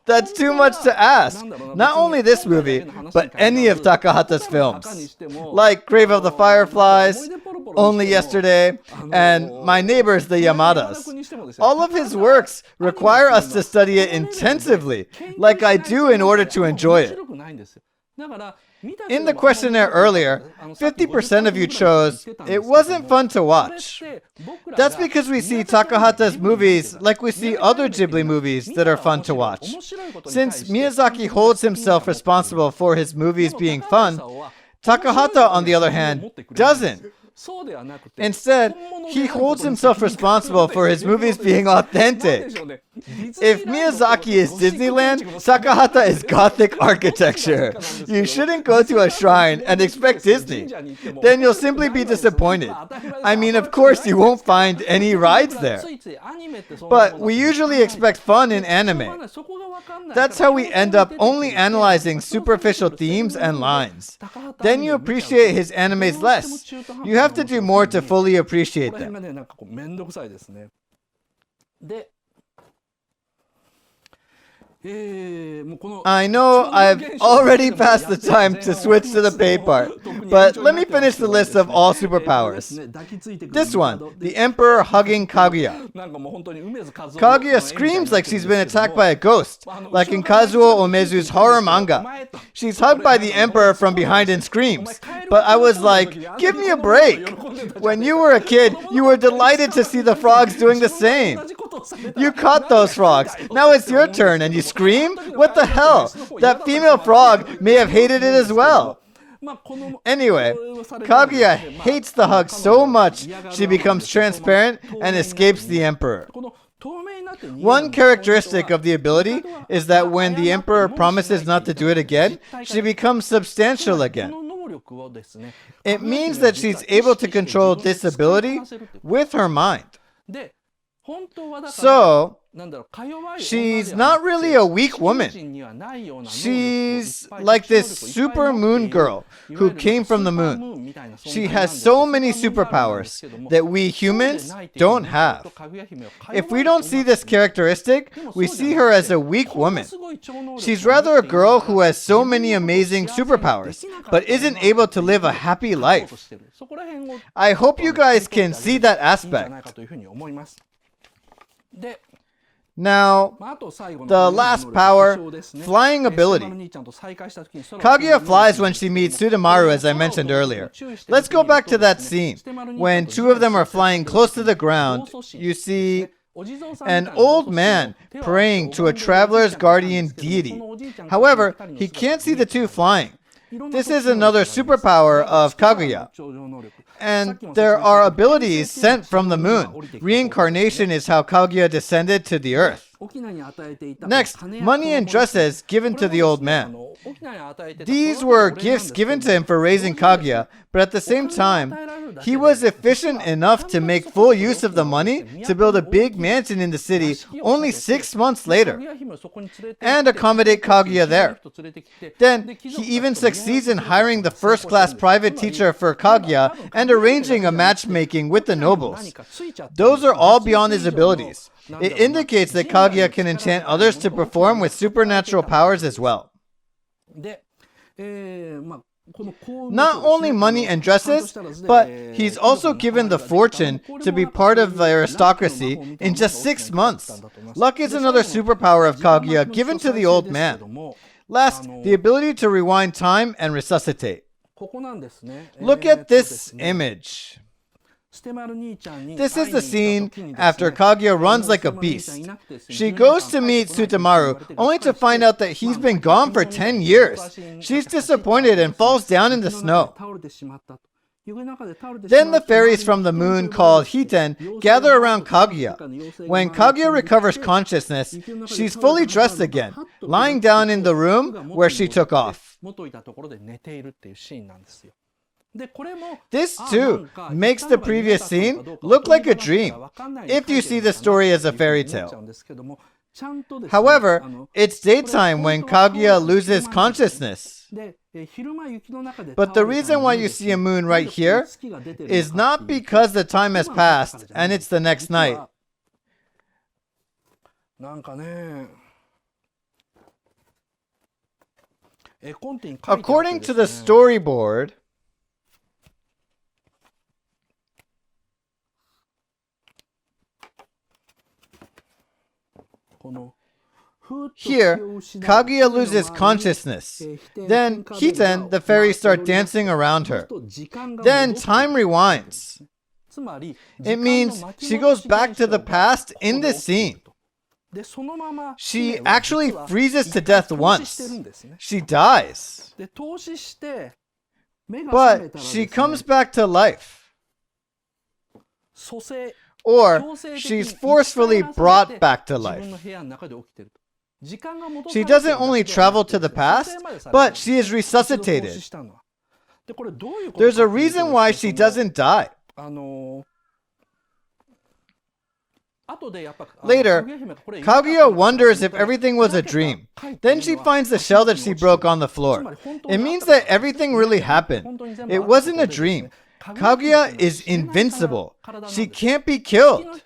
that's too much to ask. Not only this movie, but any of Takahata's films, like Grave of the Fireflies, Only Yesterday, and My Neighbors, the Yamadas. All of his works require us to study it intensively, like I do in order to enjoy it. In the questionnaire earlier, 50% of you chose, it wasn't fun to watch. That's because we see Takahata's movies like we see other Ghibli movies that are fun to watch. Since Miyazaki holds himself responsible for his movies being fun, Takahata, on the other hand, doesn't. Instead, he holds himself responsible for his movies being authentic. If Miyazaki is Disneyland, Takahata is Gothic architecture. You shouldn't go to a shrine and expect Disney. Then you'll simply be disappointed. I mean, of course, you won't find any rides there. But we usually expect fun in anime. That's how we end up only analyzing superficial themes and lines. Then you appreciate his animes less. You have to do more to fully appreciate them. I know I've already passed the time to switch to the pay part, but let me finish the list of all superpowers. This one, the Emperor hugging Kaguya. Kaguya screams like she's been attacked by a ghost, like in Kazuo Omezu's horror manga. She's hugged by the Emperor from behind and screams, but I was like, give me a break. When you were a kid, you were delighted to see the frogs doing the same. You caught those frogs. Now it's your turn and you scream? What the hell? That female frog may have hated it as well. Anyway, Kaguya hates the hug so much she becomes transparent and escapes the Emperor. One characteristic of the ability is that when the Emperor promises not to do it again, she becomes substantial again. It means that she's able to control this ability with her mind. So, she's not really a weak woman. She's like this super moon girl who came from the moon. She has so many superpowers that we humans don't have. If we don't see this characteristic, we see her as a weak woman. She's rather a girl who has so many amazing superpowers, but isn't able to live a happy life. I hope you guys can see that aspect. Now, the last power, flying ability. Kaguya flies when she meets Sudamaru, as I mentioned earlier. Let's go back to that scene. When two of them are flying close to the ground, you see an old man praying to a traveler's guardian deity. However, he can't see the two flying. This is another superpower of Kaguya. And there are abilities sent from the moon. Reincarnation is how Kaguya descended to the earth. Next, money and dresses given to the old man. These were gifts given to him for raising Kaguya, but at the same time, he was efficient enough to make full use of the money to build a big mansion in the city only 6 months later, and accommodate Kaguya there. Then, he even succeeds in hiring the first-class private teacher for Kaguya and arranging a matchmaking with the nobles. Those are all beyond his abilities. It indicates that Kaguya can enchant others to perform with supernatural powers as well. Not only money and dresses, but he's also given the fortune to be part of the aristocracy in just 6 months. Luck is another superpower of Kaguya given to the old man. Last, the ability to rewind time and resuscitate. Look at this image. This is the scene after Kaguya runs like a beast. She goes to meet Sudamaru, only to find out that he's been gone for 10 years. She's disappointed and falls down in the snow. Then the fairies from the moon called Hiten gather around Kaguya. When Kaguya recovers consciousness, she's fully dressed again, lying down in the room where she took off. This too makes the previous scene look like a dream, if you see the story as a fairy tale. However, it's daytime when Kaguya loses consciousness. But the reason why you see a moon right here is not because the time has passed and it's the next night. According to the storyboard, Here, Kaguya loses consciousness. Then Hiten, the fairies, start dancing around her. Then time rewinds. It means she goes back to the past in this scene. She actually freezes to death once. She dies. But she comes back to life. Or she's forcefully brought back to life. She doesn't only travel to the past, but she is resuscitated. There's a reason why she doesn't die. Later, Kaguya wonders if everything was a dream. Then she finds the shell that she broke on the floor. It means that everything really happened. It wasn't a dream. Kaguya is invincible. She can't be killed.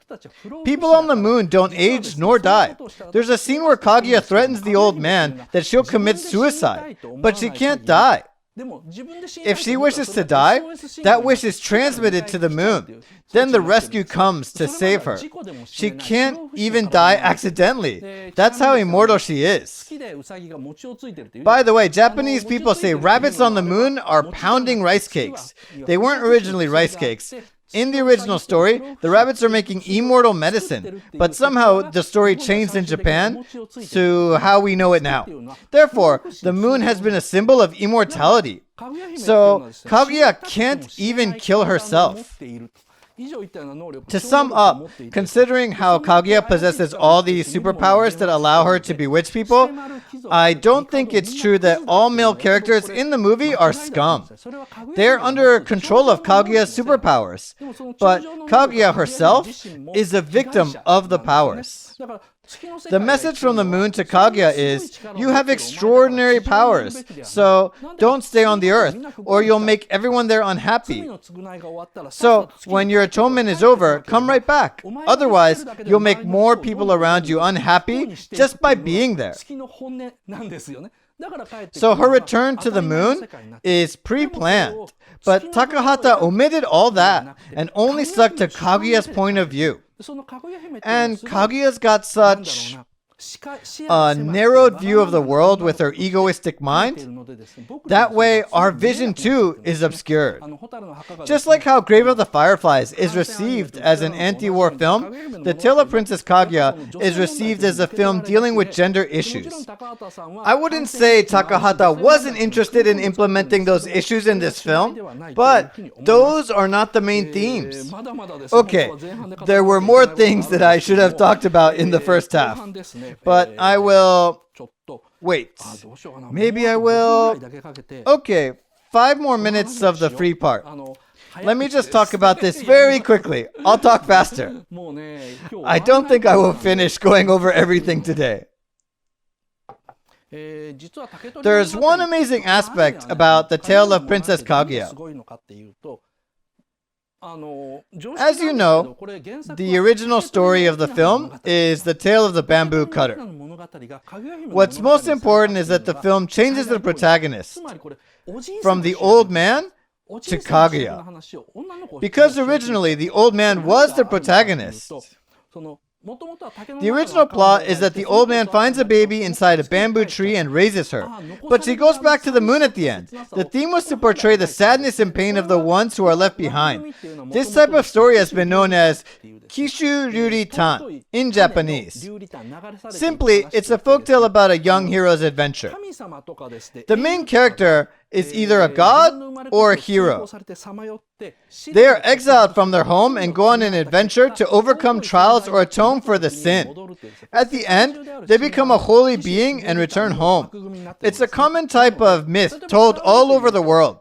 People on the moon don't age nor die. There's a scene where Kaguya threatens the old man that she'll commit suicide, but she can't die. If she wishes to die, that wish is transmitted to the moon. Then the rescue comes to save her. She can't even die accidentally. That's how immortal she is. By the way, Japanese people say rabbits on the moon are pounding rice cakes. They weren't originally rice cakes. In the original story, the rabbits are making immortal medicine, but somehow the story changed in Japan to how we know it now. Therefore, the moon has been a symbol of immortality. So, Kaguya can't even kill herself. To sum up, considering how Kaguya possesses all these superpowers that allow her to bewitch people, I don't think it's true that all male characters in the movie are scum. They're under control of Kaguya's superpowers, but Kaguya herself is a victim of the powers. The message from the moon to Kaguya is, you have extraordinary powers, so don't stay on the earth, or you'll make everyone there unhappy. So, when your atonement is over, come right back. Otherwise, you'll make more people around you unhappy just by being there. So her return to the moon is pre-planned, but Takahata omitted all that and only stuck to Kaguya's point of view. And Kaguya's got such a narrowed view of the world with her egoistic mind. That way, our vision too is obscured. Just like how Grave of the Fireflies is received as an anti-war film, The Tale of Princess Kaguya is received as a film dealing with gender issues. I wouldn't say Takahata wasn't interested in implementing those issues in this film, but those are not the main themes. Okay, there were more things that I should have talked about in the first half. But I will... Wait. Maybe I will... Okay, 5 more minutes of the free part. Let me just talk about this very quickly. I'll talk faster. I don't think I will finish going over everything today. There's one amazing aspect about the tale of Princess Kaguya. As you know, the original story of the film is the tale of the bamboo cutter. What's most important is that the film changes the protagonist from the old man to Kaguya. Because originally the old man was the protagonist. The original plot is that the old man finds a baby inside a bamboo tree and raises her, but she goes back to the moon at the end. The theme was to portray the sadness and pain of the ones who are left behind. This type of story has been known as Kishu Ryuri Tan in Japanese. Simply, it's a folktale about a young hero's adventure. The main character is either a god or a hero. They are exiled from their home and go on an adventure to overcome trials or atone for the sin. At the end, they become a holy being and return home. It's a common type of myth told all over the world.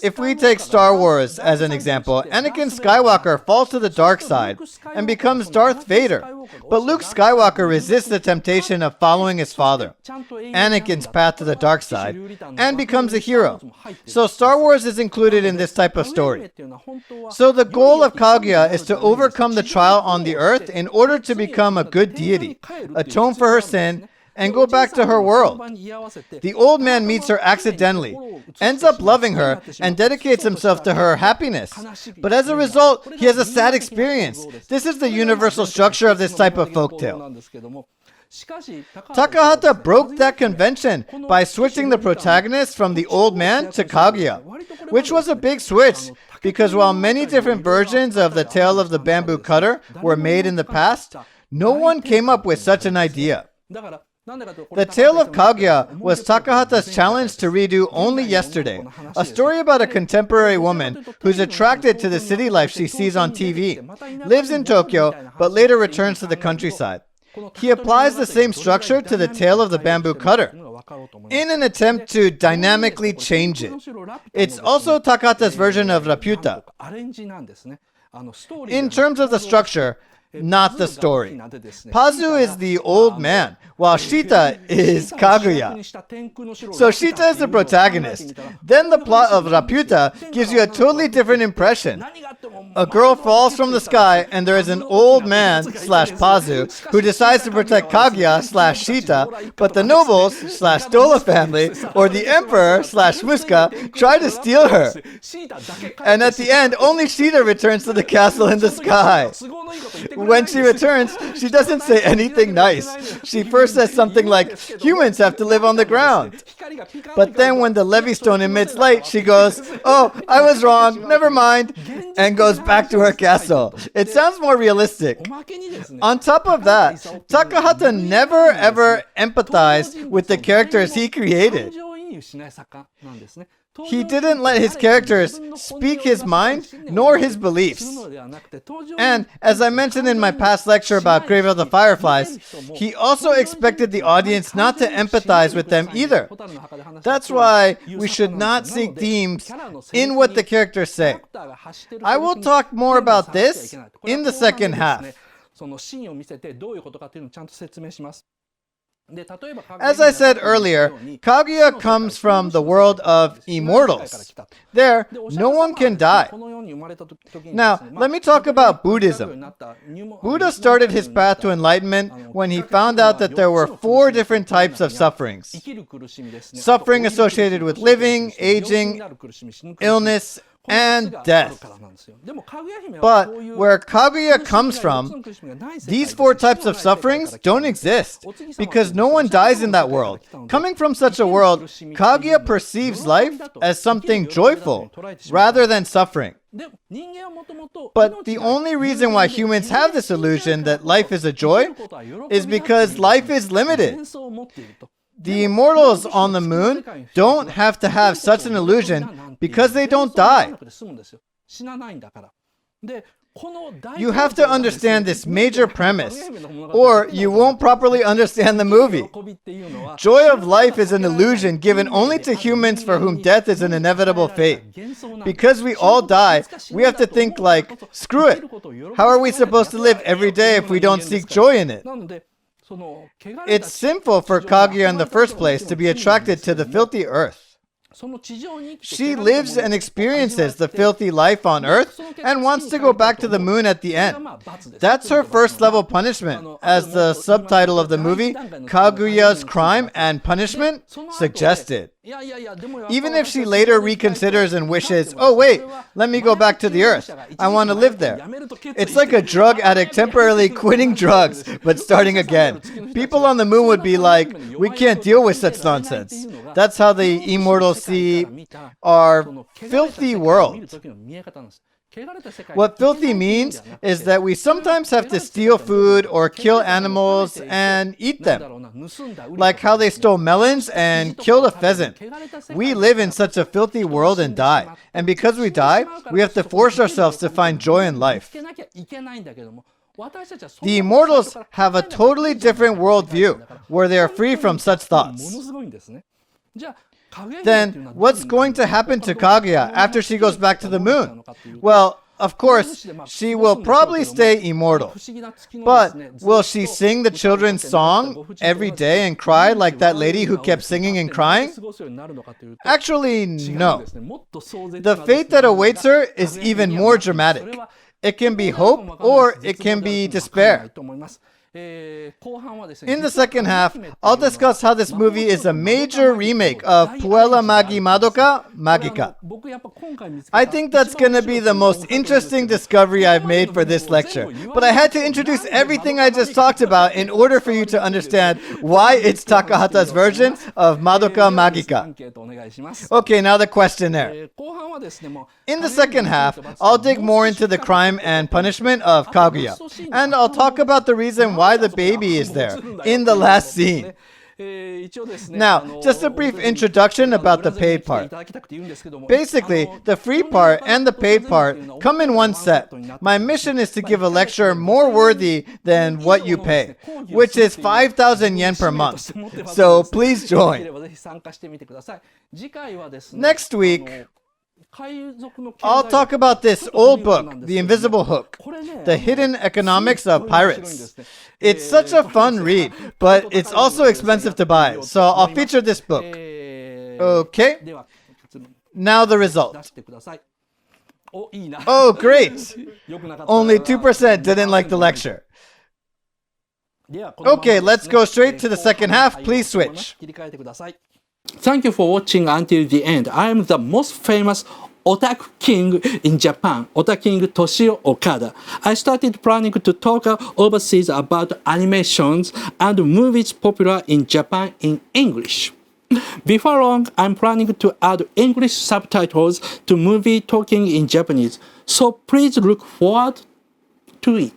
If we take Star Wars as an example, Anakin Skywalker falls to the dark side and becomes Darth Vader. But Luke Skywalker resists the temptation of following his father, Anakin's path to the dark side, and becomes a hero. So Star Wars is included in this type of story. So the goal of Kaguya is to overcome the trial on the earth in order to become a good deity, atone for her sin, and go back to her world. The old man meets her accidentally, ends up loving her, and dedicates himself to her happiness. But as a result, he has a sad experience. This is the universal structure of this type of folktale. Takahata broke that convention by switching the protagonist from the old man to Kaguya, which was a big switch because while many different versions of the Tale of the Bamboo Cutter were made in the past, no one came up with such an idea. The Tale of Kaguya was Takahata's challenge to redo Only Yesterday, a story about a contemporary woman who's attracted to the city life she sees on TV, lives in Tokyo, but later returns to the countryside. He applies the same structure to the Tale of the Bamboo Cutter in an attempt to dynamically change it. It's also Takahata's version of Raputa. In terms of the structure, not the story. Pazu is the old man, while Shita is Kaguya. So Shita is the protagonist. Then the plot of Raputa gives you a totally different impression. A girl falls from the sky and there is an old man slash Pazu who decides to protect Kaguya slash Shita, but the nobles slash Dola family or the emperor slash Muska try to steal her. And at the end, only Shita returns to the castle in the sky. When she returns, she doesn't say anything nice. She first says something like, humans have to live on the ground. But then when the Levystone emits light, she goes, oh, I was wrong, never mind, and goes back to her castle. It sounds more realistic. On top of that, Takahata never ever empathized with the characters he created. He didn't let his characters speak his mind nor his beliefs. And as I mentioned in my past lecture about Grave of the Fireflies, he also expected the audience not to empathize with them either. That's why we should not seek themes in what the characters say. I will talk more about this in the second half. As I said earlier, Kaguya comes from the world of immortals. There, no one can die. Now, let me talk about Buddhism. Buddha started his path to enlightenment when he found out that there were 4 different types of sufferings. Suffering associated with living, aging, illness, and death. But where Kaguya comes from, these 4 types of sufferings don't exist because no one dies in that world. Coming from such a world, Kaguya perceives life as something joyful rather than suffering. But the only reason why humans have this illusion that life is a joy is because life is limited. The immortals on the moon don't have to have such an illusion because they don't die. You have to understand this major premise, or you won't properly understand the movie. Joy of life is an illusion given only to humans for whom death is an inevitable fate. Because we all die, we have to think like, screw it. How are we supposed to live every day if we don't seek joy in it? It's sinful for Kaguya in the first place to be attracted to the filthy earth. She lives and experiences the filthy life on Earth and wants to go back to the moon at the end. That's her first level punishment, as the subtitle of the movie, Kaguya's Crime and Punishment, suggested. Even if she later reconsiders and wishes, oh wait, let me go back to the Earth. I want to live there. It's like a drug addict temporarily quitting drugs, but starting again. People on the moon would be like, we can't deal with such nonsense. That's how the immortals see our filthy world. What filthy means is that we sometimes have to steal food or kill animals and eat them. Like how they stole melons and killed a pheasant. We live in such a filthy world and die. And because we die, we have to force ourselves to find joy in life. The immortals have a totally different worldview, where they are free from such thoughts. Then, what's going to happen to Kaguya after she goes back to the moon? Well, of course, she will probably stay immortal. But will she sing the children's song every day and cry like that lady who kept singing and crying? Actually, no. The fate that awaits her is even more dramatic. It can be hope or it can be despair. In the second half, I'll discuss how this movie is a major remake of Puella Magi Madoka Magica. I think that's going to be the most interesting discovery I've made for this lecture. But I had to introduce everything I just talked about in order for you to understand why it's Takahata's version of Madoka Magica. Okay, now the questionnaire. In the second half, I'll dig more into the crime and punishment of Kaguya. And I'll talk about the reason why the baby is there in the last scene. Now, just a brief introduction about the paid part. Basically, the free part and the paid part come in one set. My mission is to give a lecture more worthy than what you pay, which is 5,000 yen per month. So please join. Next week, I'll talk about this old book, The Invisible Hook, The Hidden Economics of Pirates. It's such a fun read, but it's also expensive to buy, so I'll feature this book. Okay, now the result. Oh, great! Only 2% didn't like the lecture. Okay, let's go straight to the second half. Please switch. Thank you for watching until the end. I am the most famous otaku king in Japan, Otaking Toshio Okada. I started planning to talk overseas about animations and movies popular in Japan in English. Before long, I'm planning to add English subtitles to movie talking in Japanese, so please look forward to it.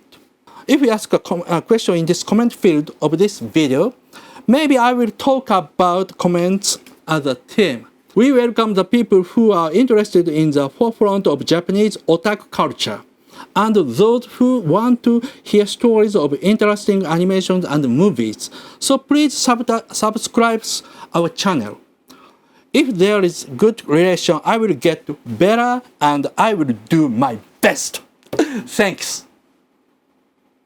If you ask a question in this comment field of this video, maybe I will talk about comments as a theme. We welcome the people who are interested in the forefront of Japanese otaku culture, and those who want to hear stories of interesting animations and movies. So please subscribe our channel. If there is good relation, I will get better and I will do my best. Thanks.